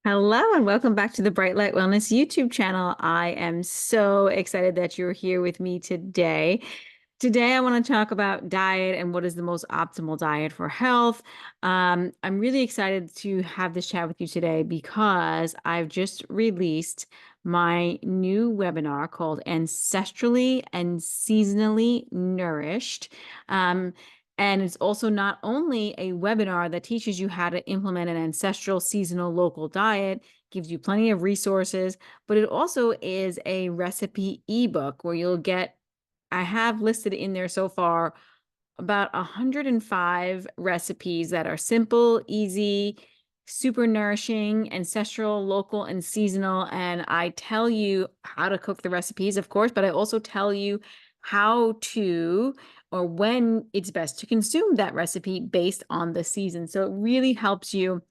Hello and welcome back to the Bright Light Wellness YouTube channel. I am so excited that you're here with me today. Today, I want to talk about diet and what is the most optimal diet for health. I'm really excited to have this chat with you today because I've just released my new webinar called Ancestrally and Seasonally Nourished. Um, and it's also not only a webinar that teaches you how to implement an ancestral, seasonal, local diet, gives you plenty of resources, but it also is a recipe ebook where you'll get, I have listed in there so far about 105 recipes that are simple, easy, super nourishing, ancestral, local, and seasonal. And I tell you how to cook the recipes, of course, but I also tell you how to or when it's best to consume that recipe based on the season. So it really helps you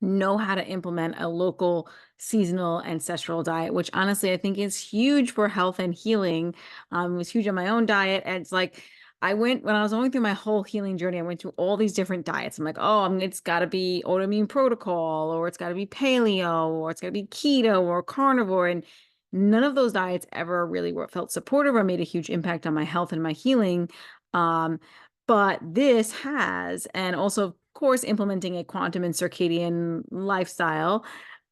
know how to implement a local, seasonal, ancestral diet, which honestly I think is huge for health and healing. It was huge on my own diet. And it's like when I was going through my whole healing journey, I went through all these different diets. I'm like, oh, it's got to be autoimmune protocol, or it's got to be paleo, or it's got to be keto or carnivore. And none of those diets ever really felt supportive or made a huge impact on my health and my healing. Um, but this has, and also, of course, implementing a quantum and circadian lifestyle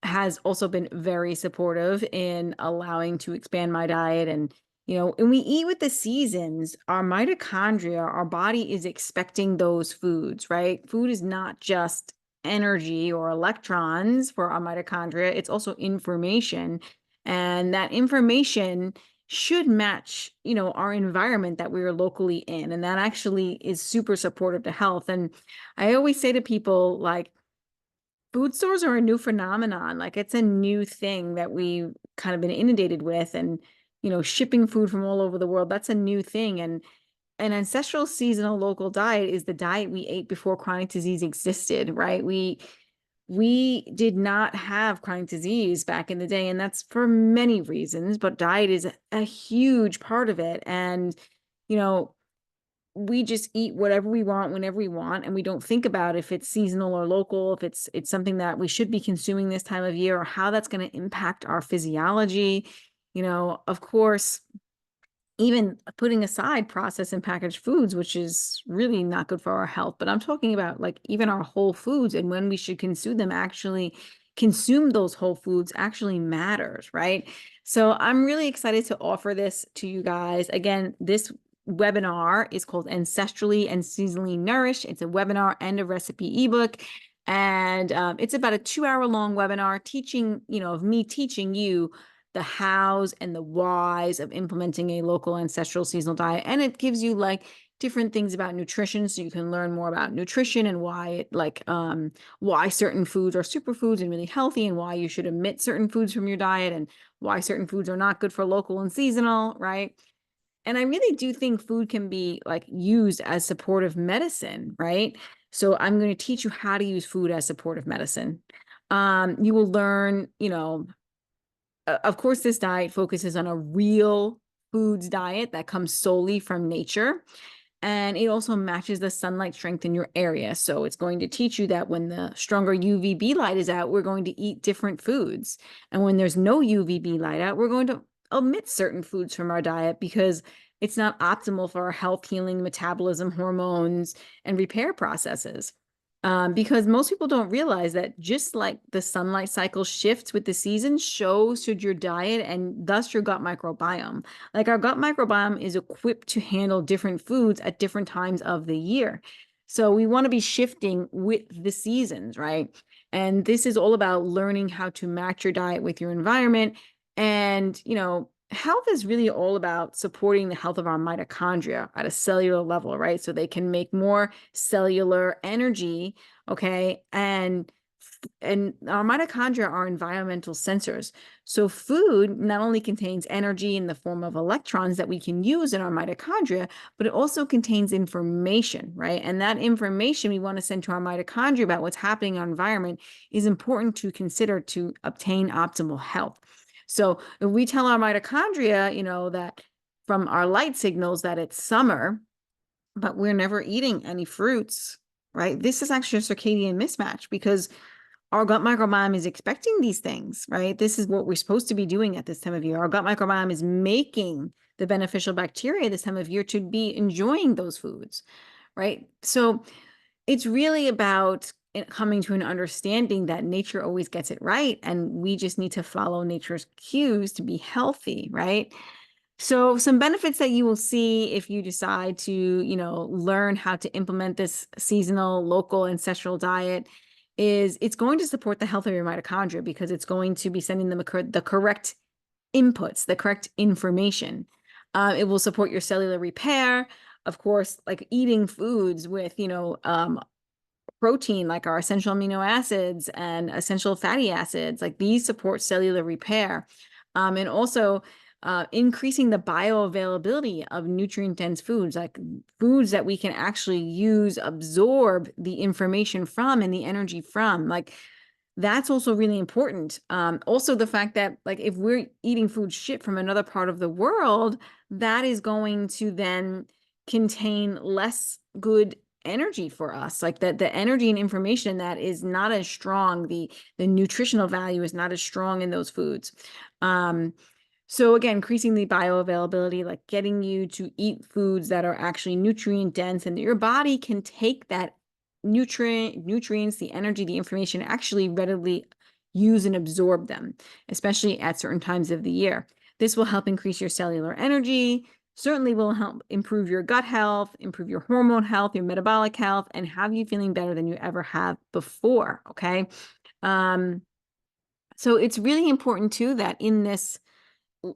has also been very supportive in allowing to expand my diet. And, and we eat with the seasons, our mitochondria, our body is expecting those foods, right? Food is not just energy or electrons for our mitochondria, it's also information. And that information should match, our environment that we are locally in. And that actually is super supportive to health. And I always say to people, like, food stores are a new phenomenon. Like, it's a new thing that we kind of been inundated with. And, shipping food from all over the world, that's a new thing. And an ancestral, seasonal, local diet is the diet we ate before chronic disease existed, right? We did not have chronic disease back in the day, and that's for many reasons, but diet is a huge part of it. And, you know, we just eat whatever we want whenever we want, and we don't think about if it's seasonal or local, if it's something that we should be consuming this time of year, or how that's going to impact our physiology. Of course, even putting aside processed and packaged foods, which is really not good for our health. But I'm talking about like even our whole foods and when we should consume them, actually consume those whole foods actually matters, right? So I'm really excited to offer this to you guys. Again, this webinar is called Ancestrally and Seasonally Nourished. It's a webinar and a recipe ebook. And it's about a 2 hour long webinar teaching, of me teaching you the hows and the whys of implementing a local ancestral seasonal diet. And it gives you like different things about nutrition. So you can learn more about nutrition and why certain foods are superfoods and really healthy, and why you should omit certain foods from your diet, and why certain foods are not good for local and seasonal, right? And I really do think food can be like used as supportive medicine, right? So I'm going to teach you how to use food as supportive medicine. You will learn, of course, this diet focuses on a real foods diet that comes solely from nature. And it also matches the sunlight strength in your area. So it's going to teach you that when the stronger UVB light is out, we're going to eat different foods. And when there's no UVB light out, we're going to omit certain foods from our diet because it's not optimal for our health, healing, metabolism, hormones, and repair processes. Because most people don't realize that just like the sunlight cycle shifts with the seasons, so should your diet and thus your gut microbiome. Like, our gut microbiome is equipped to handle different foods at different times of the year. So we want to be shifting with the seasons, right? And this is all about learning how to match your diet with your environment. And, health is really all about supporting the health of our mitochondria at a cellular level, right? So they can make more cellular energy, okay? And our mitochondria are environmental sensors. So food not only contains energy in the form of electrons that we can use in our mitochondria, but it also contains information, right? And that information we want to send to our mitochondria about what's happening in our environment is important to consider to obtain optimal health. So if we tell our mitochondria, that from our light signals that it's summer, but we're never eating any fruits, right? This is actually a circadian mismatch because our gut microbiome is expecting these things, right? This is what we're supposed to be doing at this time of year. Our gut microbiome is making the beneficial bacteria this time of year to be enjoying those foods, right? So it's really about coming to an understanding that nature always gets it right, and we just need to follow nature's cues to be healthy, right? So some benefits that you will see if you decide to, learn how to implement this seasonal, local, ancestral diet is it's going to support the health of your mitochondria because it's going to be sending them the correct inputs, the correct information. It will support your cellular repair. Of course, like eating foods with, protein, like our essential amino acids and essential fatty acids, like these support cellular repair. And also increasing the bioavailability of nutrient-dense foods, like foods that we can actually use, absorb the information from and the energy from. Like that's also really important. Also, the fact that like if we're eating food shipped from another part of the world, that is going to then contain less good energy for us. Like that the energy and information that is not as strong, the nutritional value is not as strong in those foods. So again, increasing the bioavailability, like getting you to eat foods that are actually nutrient dense and that your body can take that nutrients, the energy, the information, actually readily use and absorb them, especially at certain times of the year. This will help increase your cellular energy, certainly will help improve your gut health, improve your hormone health, your metabolic health, and have you feeling better than you ever have before, okay? So it's really important too that in this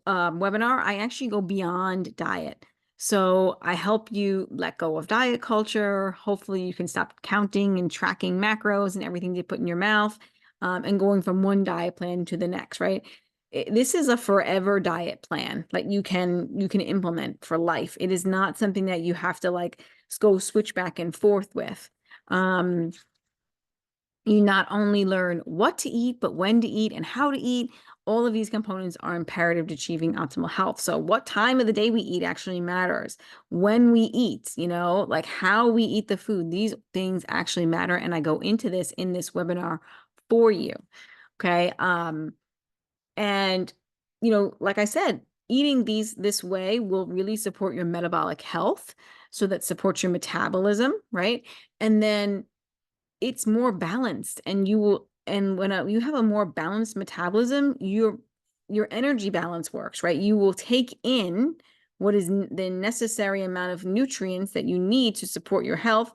webinar, I actually go beyond diet. So I help you let go of diet culture. Hopefully you can stop counting and tracking macros and everything you put in your mouth, and going from one diet plan to the next, right? This is a forever diet plan like you can implement for life. It is not something that you have to like go switch back and forth with. You not only learn what to eat, but when to eat and how to eat. All of these components are imperative to achieving optimal health. So what time of the day we eat actually matters. When we eat, like how we eat the food, these things actually matter. And I go into this in this webinar for you. Okay. And, like I said, eating this way will really support your metabolic health. So that supports your metabolism, right? And then it's more balanced, and when you have a more balanced metabolism, your energy balance works, right? You will take in what is the necessary amount of nutrients that you need to support your health,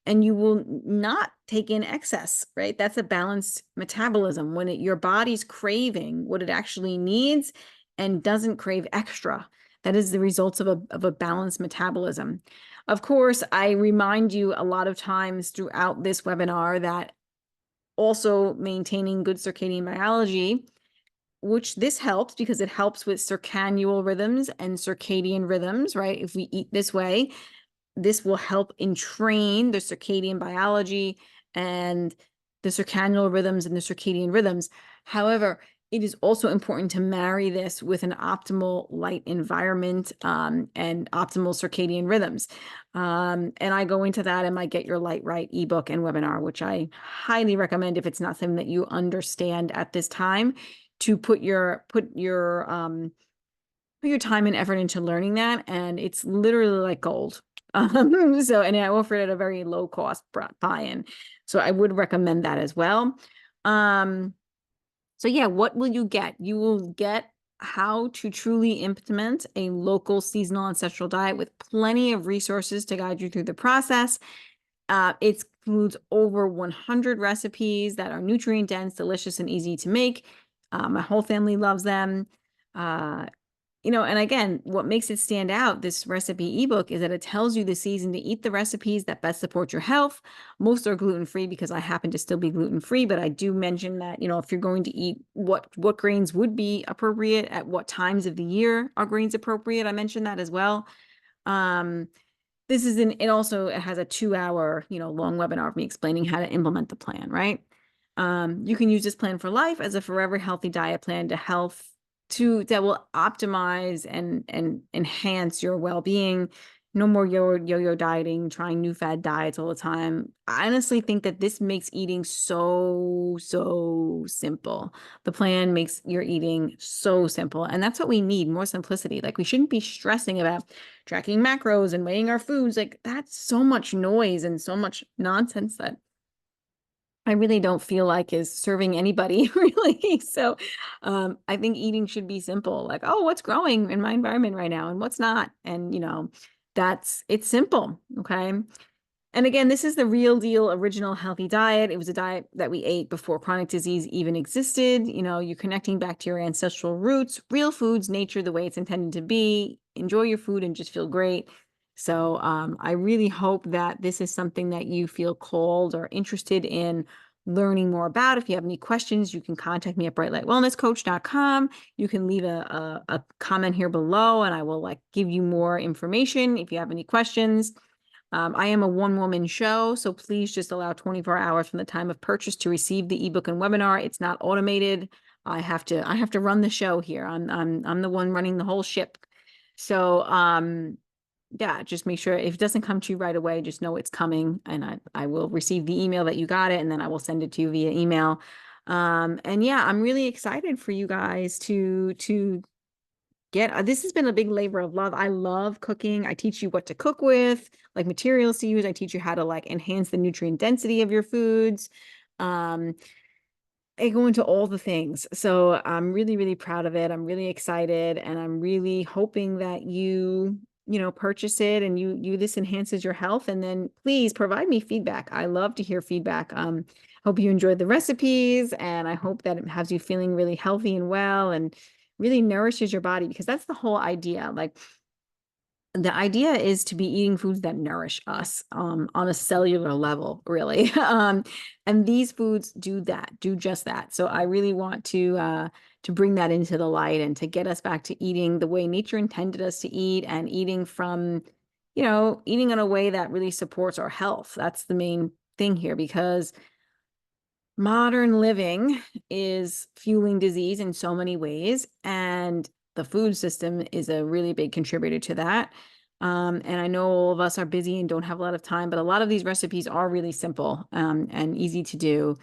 and you will not take in excess, right? That's a balanced metabolism when your body's craving what it actually needs and doesn't crave extra. That is the results of a balanced metabolism. Of course, I remind you a lot of times throughout this webinar that also maintaining good circadian biology, which this helps because it helps with circannual rhythms and circadian rhythms, right? If we eat this way, this will help entrain the circadian biology and the circannual rhythms and the circadian rhythms. However, it is also important to marry this with an optimal light environment, and optimal circadian rhythms. And I go into that in my Get Your Light Right ebook and webinar, which I highly recommend if it's not something that you understand at this time, to put your time and effort into learning that. And it's literally like gold. And I offer it at a very low cost buy-in. So I would recommend that as well. So yeah, what will you get? You will get how to truly implement a local seasonal ancestral diet with plenty of resources to guide you through the process. It includes over 100 recipes that are nutrient dense, delicious, and easy to make. My whole family loves them. And again, what makes it stand out, this recipe ebook, is that it tells you the season to eat the recipes that best support your health. Most are gluten-free because I happen to still be gluten-free, but I do mention that, if you're going to eat what grains would be appropriate at what times of the year are grains appropriate. I mentioned that as well. It also has a 2-hour, long webinar of me explaining how to implement the plan, right? You can use this plan for life as a forever healthy diet plan that will optimize and enhance your well-being No more yo-yo dieting, trying new fad diets all the time. I honestly think that this makes eating so simple. The plan makes your eating so simple. And that's what we need, more simplicity. Like we shouldn't be stressing about tracking macros and weighing our foods. Like that's so much noise and so much nonsense that I really don't feel like is serving anybody really. So I think eating should be simple. Like, oh, what's growing in my environment right now and what's not? And it's simple. Okay. And again, this is the real deal original healthy diet. It was a diet that we ate before chronic disease even existed. You're connecting back to your ancestral roots, real foods, nature, the way it's intended to be. Enjoy your food and just feel great. So I really hope that this is something that you feel called or interested in learning more about. If you have any questions, you can contact me at brightlightwellnesscoach.com. You can leave a comment here below and I will give you more information if you have any questions. I am a one-woman show, so please just allow 24 hours from the time of purchase to receive the ebook and webinar. It's not automated. I have to run the show here. I'm the one running the whole ship. So yeah, just make sure if it doesn't come to you right away, just know it's coming, and I will receive the email that you got it, and then I will send it to you via email. And yeah, I'm really excited for you guys to get this has been a big labor of love. I love cooking. I teach you what to cook with, like materials to use. I teach you how to enhance the nutrient density of your foods. Um, I go into all the things. So I'm really proud of it. I'm really excited and I'm really hoping that you purchase it and this enhances your health. And then please provide me feedback. I love to hear feedback. Hope you enjoyed the recipes and I hope that it has you feeling really healthy and well and really nourishes your body because that's the whole idea. The idea is to be eating foods that nourish us on a cellular level, really. And these foods do just that. So I really want to bring that into the light and to get us back to eating the way nature intended us to eat and eating eating in a way that really supports our health. That's the main thing here because modern living is fueling disease in so many ways, and the food system is a really big contributor to that. And I know all of us are busy and don't have a lot of time, but a lot of these recipes are really simple and easy to do.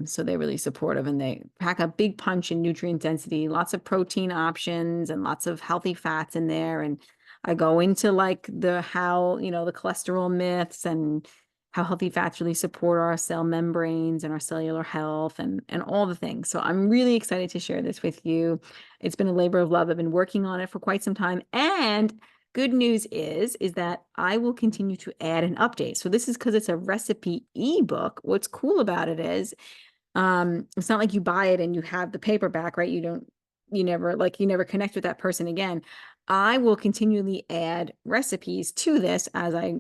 So they're really supportive and they pack a big punch in nutrient density, lots of protein options and lots of healthy fats in there. And I go into the cholesterol myths and how healthy fats really support our cell membranes and our cellular health and all the things. So I'm really excited to share this with you. It's been a labor of love. I've been working on it for quite some time. And good news is that I will continue to add and update. So this is because it's a recipe ebook. What's cool about it is it's not like you buy it and you have the paperback, right? You never connect with that person again. I will continually add recipes to this as I,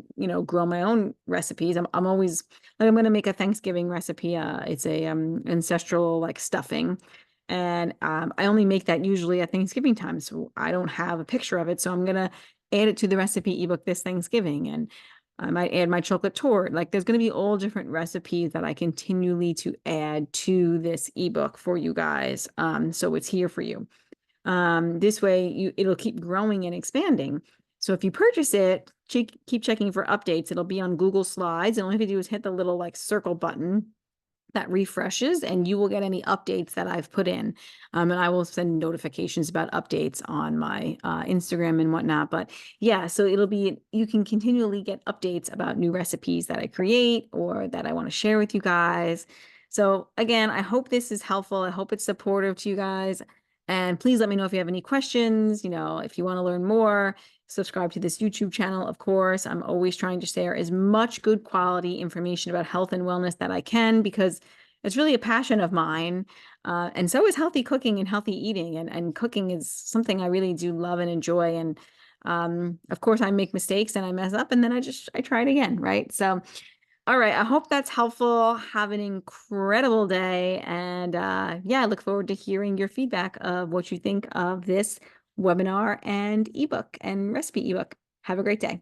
grow my own recipes. I'm always I'm going to make a Thanksgiving recipe. It's a ancestral stuffing. And I only make that usually at Thanksgiving time. So I don't have a picture of it. So I'm going to add it to the recipe ebook this Thanksgiving. And I might add my chocolate torte. There's going to be all different recipes that I continually to add to this ebook for you guys. So it's here for you. This way it'll keep growing and expanding. So if you purchase it, keep checking for updates. It'll be on Google Slides. And all you have to do is hit the little circle button that refreshes and you will get any updates that I've put in. And I will send notifications about updates on my Instagram and whatnot. But yeah, so you can continually get updates about new recipes that I create or that I want to share with you guys. So again, I hope this is helpful. I hope it's supportive to you guys. And please let me know if you have any questions, if you want to learn more. Subscribe to this YouTube channel, of course. I'm always trying to share as much good quality information about health and wellness that I can because it's really a passion of mine. And so is healthy cooking and healthy eating. And cooking is something I really do love and enjoy. And of course, I make mistakes and I mess up and then I try it again, right? So, all right. I hope that's helpful. Have an incredible day. And yeah, I look forward to hearing your feedback of what you think of this webinar and ebook and recipe ebook. Have a great day.